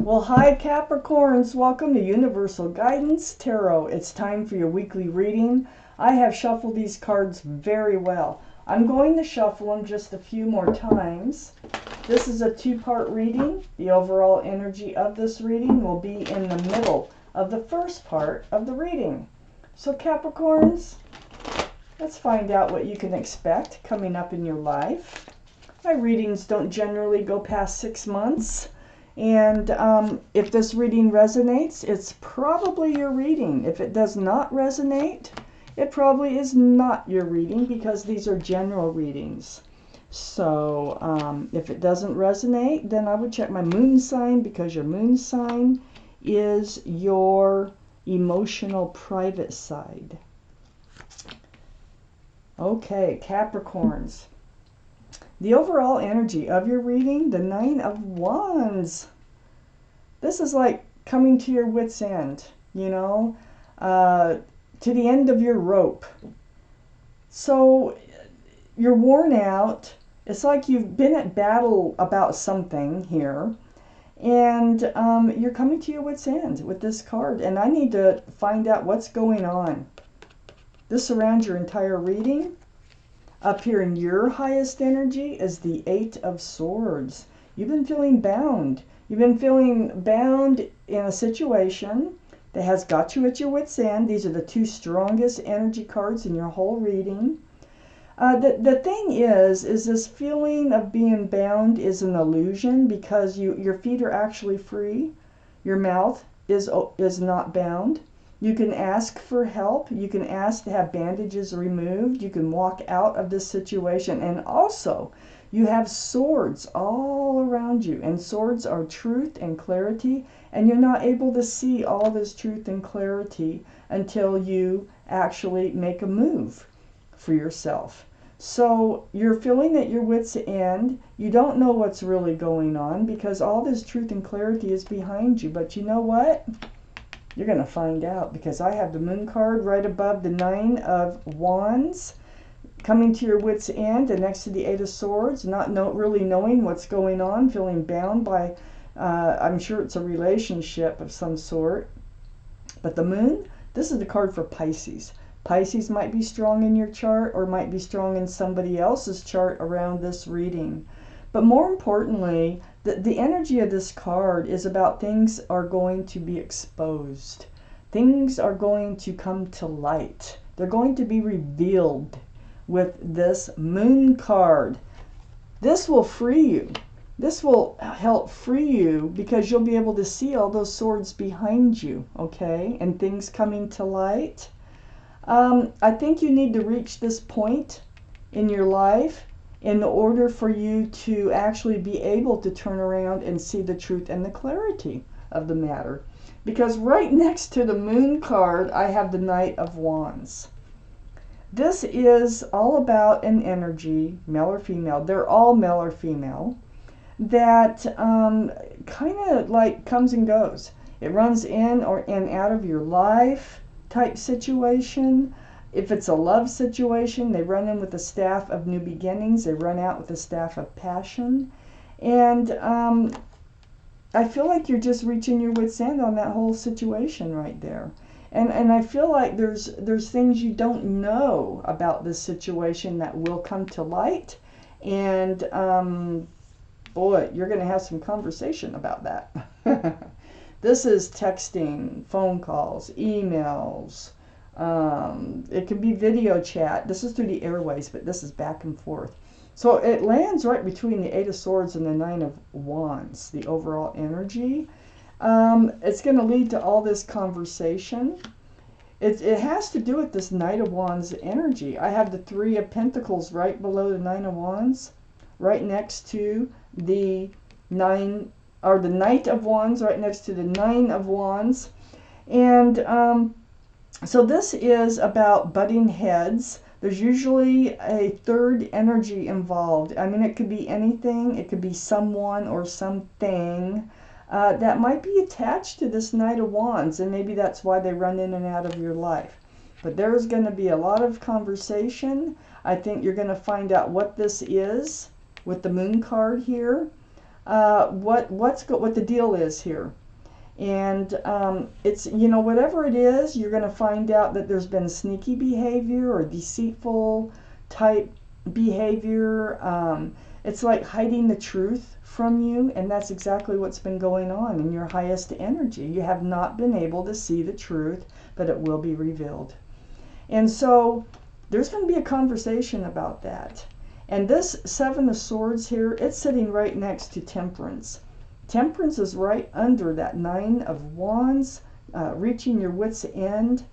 Well, hi Capricorns, welcome to Universal Guidance Tarot. It's time for your weekly reading. I have shuffled these cards very well. I'm going to shuffle them just a few more times. This is a two-part reading. The overall energy of this reading will be in the middle of the first part of the reading. So Capricorns, let's find out what you can expect coming up in your life. My readings don't generally go past 6 months. And if this reading resonates, it's probably your reading. If it does not resonate, it probably is not your reading because these are general readings. So if it doesn't resonate, then I would check my moon sign because your moon sign is your emotional private side. Okay, Capricorns. The overall energy of your reading, the Nine of Wands. This is like coming to your wit's end, to the end of your rope. So you're worn out. It's like you've been at battle about something here. And you're coming to your wit's end with this card. And I need to find out what's going on. This surrounds your entire reading. Up here in your highest energy is the Eight of Swords. You've been feeling bound. You've been feeling bound in a situation that has got you at your wit's end. These are the two strongest energy cards in your whole reading. The thing is this feeling of being bound is an illusion because your feet are actually free. Your mouth is not bound. You can ask for help. You can ask to have bandages removed. You can walk out of this situation. And also, you have swords all around you. And swords are truth and clarity. And you're not able to see all this truth and clarity until you actually make a move for yourself. So you're feeling at your wit's end. You don't know what's really going on because all this truth and clarity is behind you. But you know what? You're going to find out because I have the Moon card right above the Nine of Wands, coming to your wit's end, and next to the Eight of Swords, not really knowing what's going on, feeling bound by, I'm sure it's a relationship of some sort. But the Moon, this is the card for Pisces. Pisces might be strong in your chart or might be strong in somebody else's chart around this reading. But more importantly, the energy of this card is about things are going to be exposed. Things are going to come to light. They're going to be revealed with this Moon card. This will free you. This will help free you because you'll be able to see all those swords behind you, okay? And things coming to light. I think you need to reach this point in your life in order for you to actually be able to turn around and see the truth and the clarity of the matter. Because right next to the Moon card, I have the Knight of Wands. This is all about an energy, male or female, they're all male or female, that kind of like comes and goes. It runs in or in out of your life type situation. If it's a love situation, they run in with the staff of new beginnings. They run out with the staff of passion. And I feel like you're just reaching your wit's end on that whole situation right there. And I feel like there's things you don't know about this situation that will come to light. And boy, you're going to have some conversation about that. This is texting, phone calls, emails. It can be video chat. This is through the airways, but this is back and forth. So it lands right between the Eight of Swords and the Nine of Wands, the overall energy. It's going to lead to all this conversation. It has to do with this Knight of Wands energy. I have the Three of Pentacles right below the Nine of Wands, right next to the the Knight of Wands, right next to the Nine of Wands. And so this is about butting heads. There's usually a third energy involved. I mean, it could be anything. It could be someone or something that might be attached to this Knight of Wands, and maybe that's why they run in and out of your life. But there's going to be a lot of conversation. I think you're going to find out what this is with the Moon card here. what the deal is here. And it's, whatever it is, you're going to find out that there's been sneaky behavior or deceitful type behavior. It's like hiding the truth from you, and that's exactly what's been going on in your highest energy. You have not been able to see the truth, but it will be revealed. And so there's going to be a conversation about that. And this Seven of Swords here, it's sitting right next to Temperance. Temperance is right under that Nine of Wands, reaching your wit's end,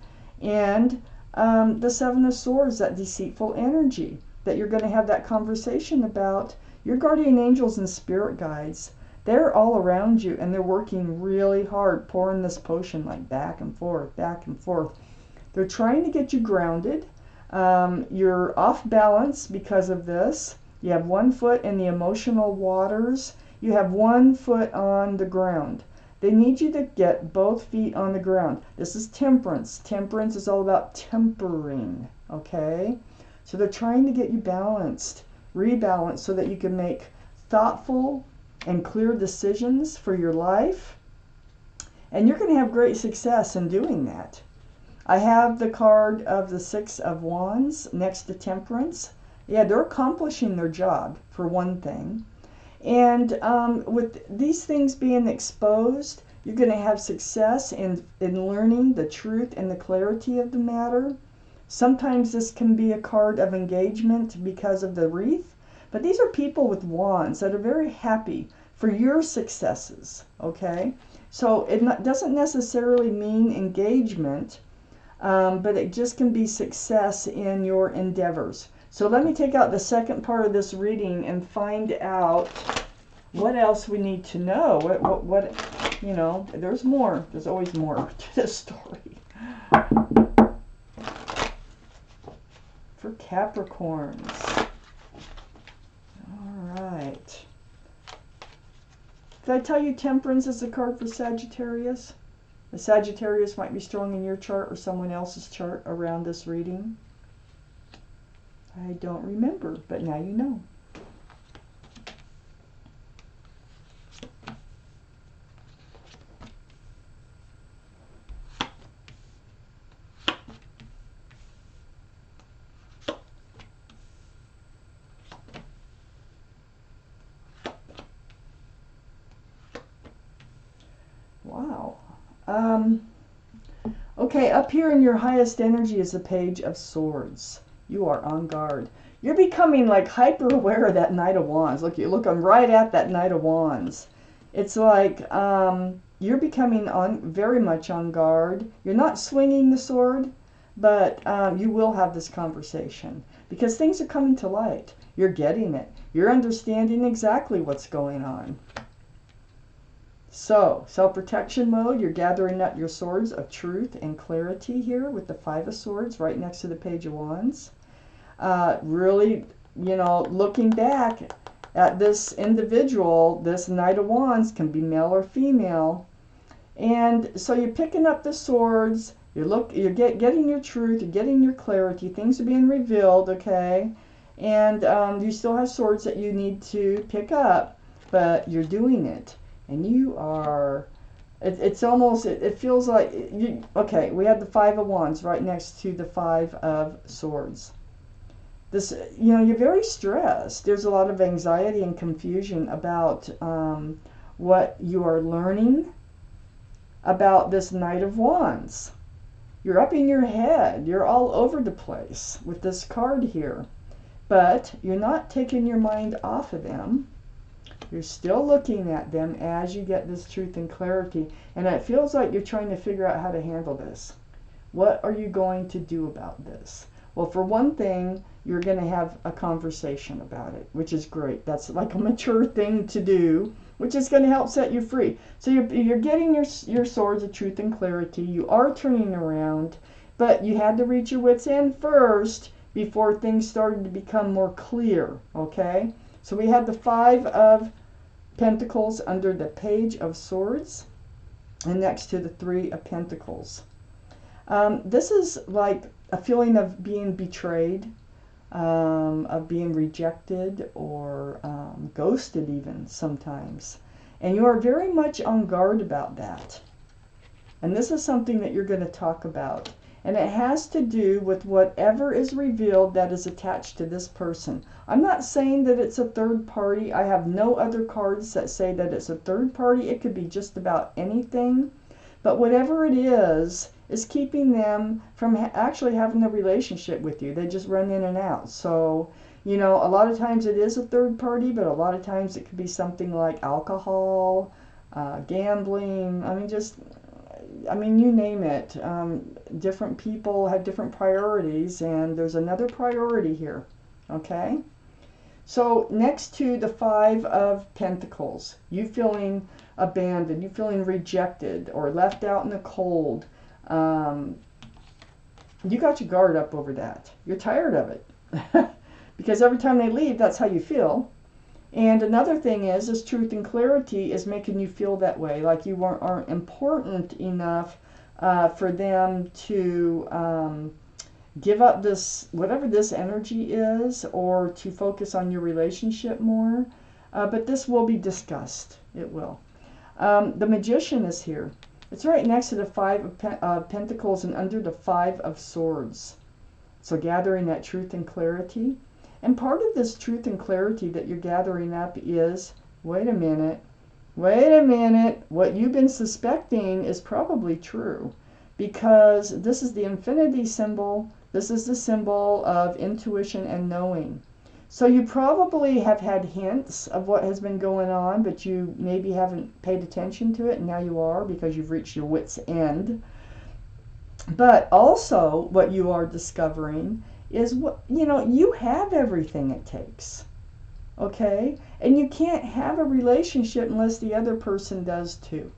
and the Seven of Swords, that deceitful energy that you're going to have that conversation about. Your guardian angels and spirit guides, they're all around you, and they're working really hard, pouring this potion like back and forth, back and forth. They're trying to get you grounded. You're off balance because of this. You have one foot in the emotional waters. You have one foot on the ground. They need you to get both feet on the ground. This is Temperance. Temperance is all about tempering, okay? So they're trying to get you balanced, rebalanced, so that you can make thoughtful and clear decisions for your life. And you're going to have great success in doing that. I have the card of the Six of Wands next to Temperance. Yeah, they're accomplishing their job, for one thing. And with these things being exposed, you're going to have success in learning the truth and the clarity of the matter. Sometimes this can be a card of engagement because of the wreath, but these are people with wands that are very happy for your successes, okay? So it doesn't necessarily mean engagement, but it just can be success in your endeavors. So let me take out the second part of this reading and find out what else we need to know. What there's more. There's always more to this story. For Capricorns. All right. Did I tell you Temperance is a card for Sagittarius? The Sagittarius might be strong in your chart or someone else's chart around this reading. I don't remember, but now you know. Wow. Okay, up here in your highest energy is the Page of Swords. You are on guard. You're becoming like hyper aware of that Knight of Wands. Look, you're looking right at that Knight of Wands. It's like you're becoming very much on guard. You're not swinging the sword, but you will have this conversation because things are coming to light. You're getting it. You're understanding exactly what's going on. So, self-protection mode, you're gathering up your swords of truth and clarity here with the Five of Swords right next to the Page of Wands. Really, looking back at this individual, this Knight of Wands can be male or female. And so you're picking up the swords, you're getting your truth, you're getting your clarity, things are being revealed, okay? And you still have swords that you need to pick up, but you're doing it. And you are, it's almost, it feels like, okay, we have the Five of Wands right next to the Five of Swords. This, you're very stressed. There's a lot of anxiety and confusion about what you are learning about this Knight of Wands. You're up in your head. You're all over the place with this card here. But you're not taking your mind off of them. You're still looking at them as you get this truth and clarity. And it feels like you're trying to figure out how to handle this. What are you going to do about this? Well, for one thing, you're going to have a conversation about it, which is great. That's like a mature thing to do, which is going to help set you free. So you're getting your swords of truth and clarity. You are turning around, but you had to reach your wit's end first before things started to become more clear, okay? So we had the Five of Pentacles under the Page of Swords and next to the Three of Pentacles. This is like a feeling of being betrayed. of being rejected or ghosted even sometimes. And you are very much on guard about that. And this is something that you're going to talk about. And it has to do with whatever is revealed that is attached to this person. I'm not saying that it's a third party. I have no other cards that say that it's a third party. It could be just about anything. But whatever it is keeping them from actually having a relationship with you. They just run in and out. So, you know, a lot of times it is a third party, but a lot of times it could be something like alcohol, gambling. I mean, you name it. Different people have different priorities, and there's another priority here. Okay? So next to the Five of Pentacles, you feeling abandoned, you feeling rejected or left out in the cold. You got your guard up over that. You're tired of it. Because every time they leave, that's how you feel. And another thing is, this truth and clarity is making you feel that way, like you aren't important enough for them to give up this, whatever this energy is, or to focus on your relationship more. But this will be discussed. It will. The Magician is here. It's right next to the Five of Pentacles and under the Five of Swords. So gathering that truth and clarity. And part of this truth and clarity that you're gathering up is, wait a minute, what you've been suspecting is probably true. Because this is the infinity symbol. This is the symbol of intuition and knowing. So you probably have had hints of what has been going on, but you maybe haven't paid attention to it, and now you are because you've reached your wit's end. But also what you are discovering is, what you have everything it takes. Okay? And you can't have a relationship unless the other person does too.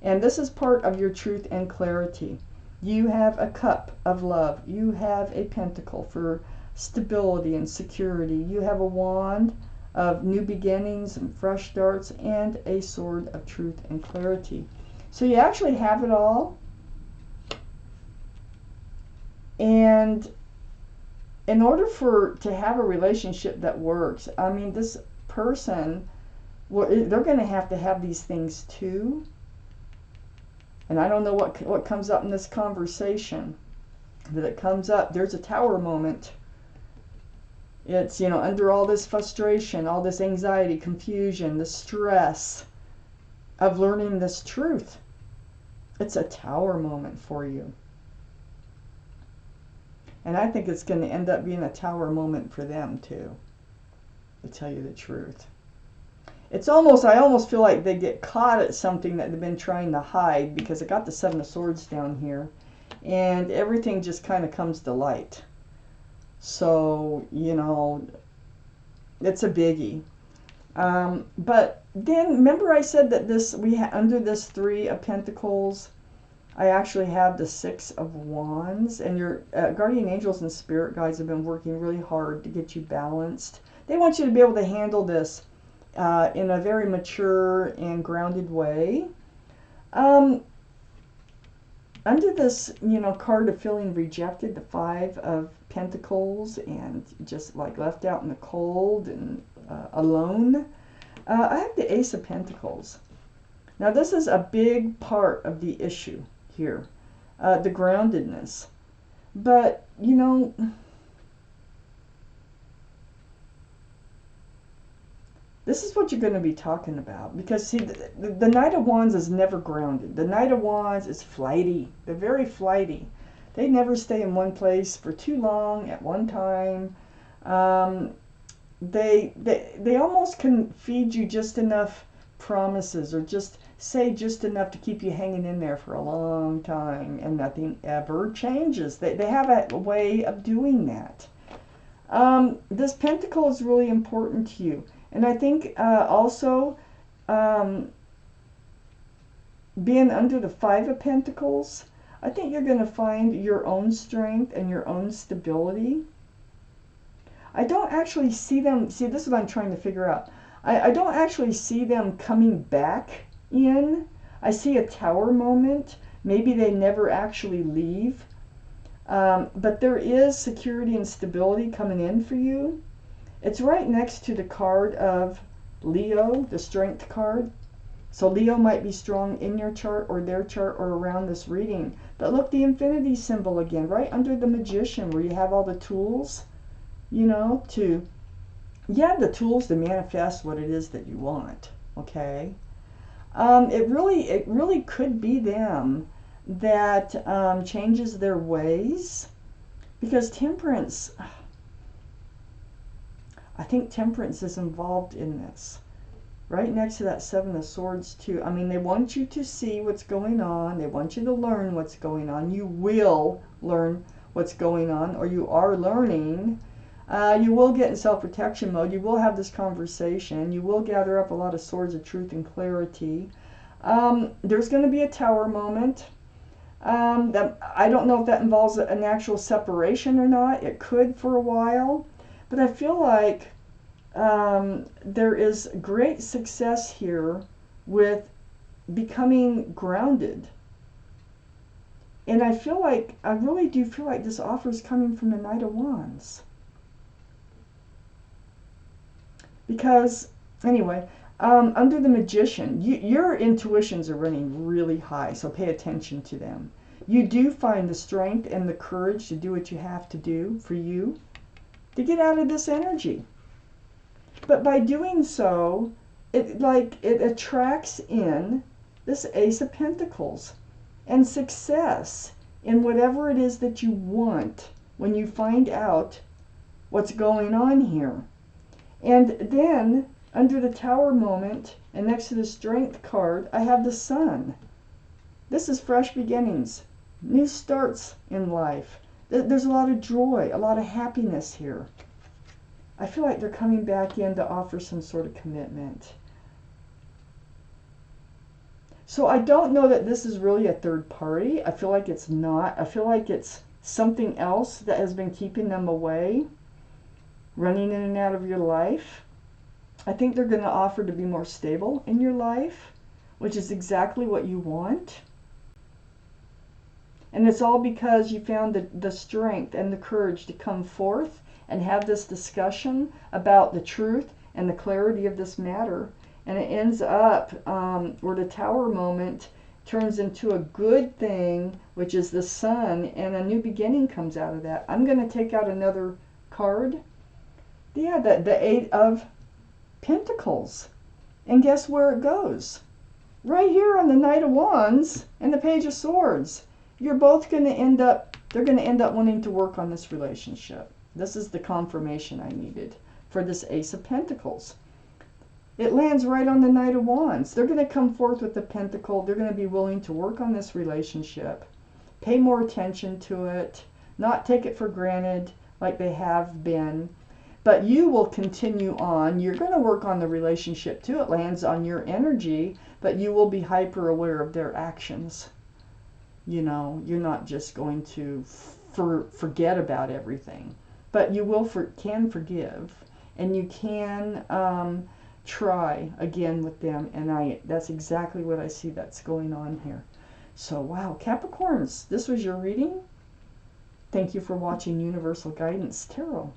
And this is part of your truth and clarity. You have a cup of love. You have a pentacle for stability and security. You have a wand of new beginnings and fresh starts, and a sword of truth and clarity. So you actually have it all. And in order to have a relationship that works, I mean, this person, they're going to have these things too. And I don't know what comes up in this conversation. That it comes up, there's a tower moment. It's, under all this frustration, all this anxiety, confusion, the stress of learning this truth. It's a tower moment for you. And I think it's going to end up being a tower moment for them too, to tell you the truth. I almost feel like they get caught at something that they've been trying to hide, because I got the Seven of Swords down here, and everything just kind of comes to light. So, it's a biggie. But then, remember I said that under this Three of Pentacles, I actually have the Six of Wands, and your guardian angels and spirit guides have been working really hard to get you balanced. They want you to be able to handle this in a very mature and grounded way. Under this, card of feeling rejected, the Five of Pentacles, and just like left out in the cold and alone, I have the Ace of Pentacles. Now this is a big part of the issue here, the groundedness. But, this is what you're going to be talking about. Because, see, the Knight of Wands is never grounded. The Knight of Wands is flighty. They're very flighty. They never stay in one place for too long at one time. They almost can feed you just enough promises, or just say just enough to keep you hanging in there for a long time, and nothing ever changes. They have a way of doing that. This pentacle is really important to you. And I think also being under the Five of Pentacles, I think you're going to find your own strength and your own stability. I don't actually see them, see, this is what I'm trying to figure out. I don't actually see them coming back in. I see a tower moment. Maybe they never actually leave. But there is security and stability coming in for you. It's right next to the card of Leo, the Strength card. So Leo might be strong in your chart or their chart or around this reading. But look, the infinity symbol again, right under the Magician, where you have all the tools, you know, you have the tools to manifest what it is that you want, okay? It really could be them that changes their ways, because Temperance, I think Temperance is involved in this. Right next to that Seven of Swords too. I mean, they want you to see what's going on. They want you to learn what's going on. You will learn what's going on, or you are learning. You will get in self-protection mode. You will have this conversation. You will gather up a lot of swords of truth and clarity. There's going to be a Tower moment. That I don't know if that involves an actual separation or not. It could for a while. But I feel like there is great success here with becoming grounded. And I feel like, I really do feel like this offer is coming from the Knight of Wands. Because, anyway, under the Magician, your intuitions are running really high, so pay attention to them. You do find the strength and the courage to do what you have to do for you to get out of this energy. But by doing so, it attracts in this Ace of Pentacles and success in whatever it is that you want when you find out what's going on here. And then under the Tower moment and next to the Strength card, I have the Sun. This is fresh beginnings, new starts in life. There's a lot of joy, a lot of happiness here. I feel like they're coming back in to offer some sort of commitment. So I don't know that this is really a third party. I feel like it's not. I feel like it's something else that has been keeping them away, running in and out of your life. I think they're going to offer to be more stable in your life, which is exactly what you want. And it's all because you found the strength and the courage to come forth and have this discussion about the truth and the clarity of this matter. And it ends up where the Tower moment turns into a good thing, which is the Sun, and a new beginning comes out of that. I'm going to take out another card. Yeah, the Eight of Pentacles. And guess where it goes? Right here on the Knight of Wands and the Page of Swords. You're both going to end up, they're going to end up wanting to work on this relationship. This is the confirmation I needed for this Ace of Pentacles. It lands right on the Knight of Wands. They're going to come forth with the Pentacle. They're going to be willing to work on this relationship, pay more attention to it, not take it for granted like they have been. But you will continue on. You're going to work on the relationship too. It lands on your energy, but you will be hyper aware of their actions. You know, you're not just going to forget about everything. But you can forgive, and you can try again with them, and that's exactly what I see that's going on here. So, wow, Capricorns, this was your reading. Thank you for watching Universal Guidance Tarot.